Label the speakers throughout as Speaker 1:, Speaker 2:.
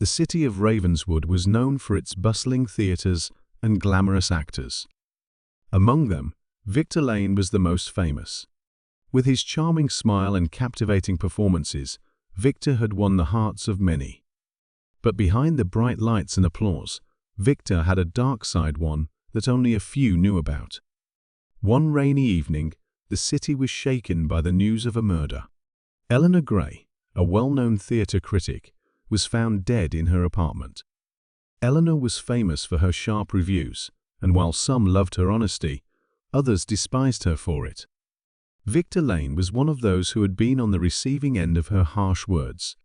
Speaker 1: The city of Ravenswood was known for its bustling theatres and glamorous actors. Among them, Victor Lane was the most famous. With his charming smile and captivating performances, Victor had won the hearts of many. But behind the bright lights and applause, Victor had a dark side, one that only a few knew about. One rainy evening, the city was shaken by the news of a murder. Eleanor Gray, a well-known theatre critic, was found dead in her apartment. Eleanor was famous for her sharp reviews, and while some loved her honesty, others despised her for it. Victor Lane was one of those who had been on the receiving end of her harsh words.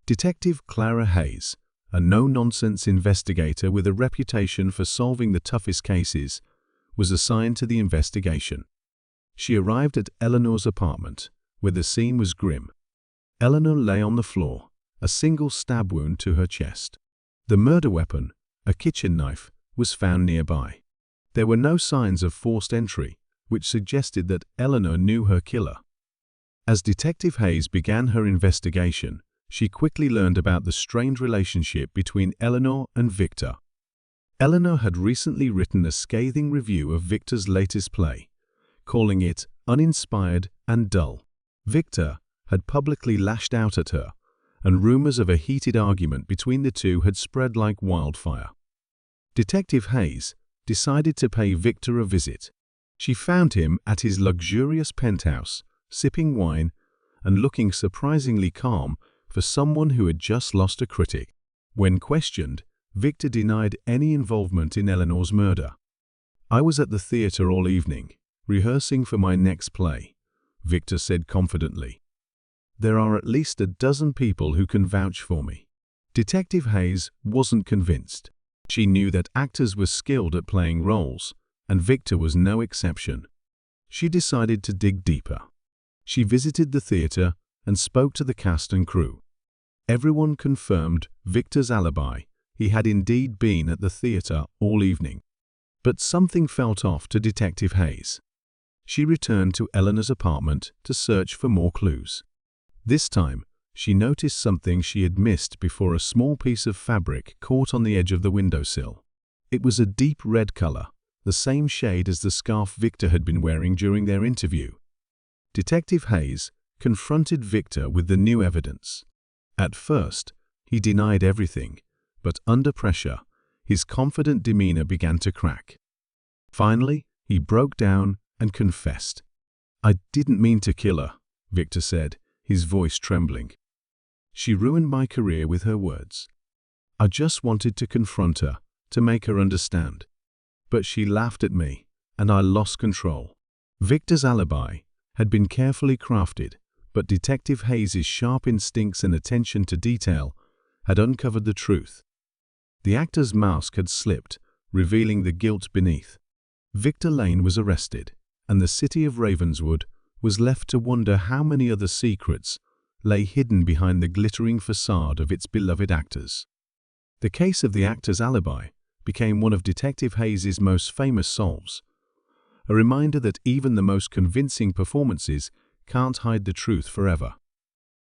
Speaker 1: Detective Clara Hayes, a no-nonsense investigator with a reputation for solving the toughest cases, was assigned to the investigation. She arrived at Eleanor's apartment, where the scene was grim. Eleanor lay on the floor, a single stab wound to her chest. The murder weapon, a kitchen knife, was found nearby. There were no signs of forced entry, which suggested that Eleanor knew her killer. As Detective Hayes began her investigation, she quickly learned about the strained relationship between Eleanor and Victor. Eleanor had recently written a scathing review of Victor's latest play, calling it uninspired and dull. Victor had publicly lashed out at her, and rumors of a heated argument between the two had spread like wildfire. Detective Hayes decided to pay Victor a visit. She found him at his luxurious penthouse, sipping wine and looking surprisingly calm for someone who had just lost a critic. When questioned, Victor denied any involvement in Eleanor's murder. "I was at the theatre all evening, rehearsing for my next play," Victor said confidently. "There are at least a dozen people who can vouch for me." Detective Hayes wasn't convinced. She knew that actors were skilled at playing roles, and Victor was no exception. She decided to dig deeper. She visited the theatre and spoke to the cast and crew. Everyone confirmed Victor's alibi. He had indeed been at the theatre all evening. But something felt off to Detective Hayes. She returned to Eleanor's apartment to search for more clues. This time, she noticed something she had missed before: a small piece of fabric caught on the edge of the windowsill. It was a deep red color, the same shade as the scarf Victor had been wearing during their interview. Detective Hayes confronted Victor with the new evidence. At first, he denied everything, but under pressure, his confident demeanor began to crack. Finally, he broke down and confessed. "I didn't mean to kill her," Victor said, his voice trembling. "She ruined my career with her words. I just wanted to confront her, to make her understand. But she laughed at me, and I lost control." Victor's alibi had been carefully crafted, but Detective Hayes' sharp instincts and attention to detail had uncovered the truth. The actor's mask had slipped, revealing the guilt beneath. Victor Lane was arrested, and the city of Ravenswood was left to wonder how many other secrets lay hidden behind the glittering facade of its beloved actors. The case of the actor's alibi became one of Detective Hayes' most famous solves, a reminder that even the most convincing performances can't hide the truth forever.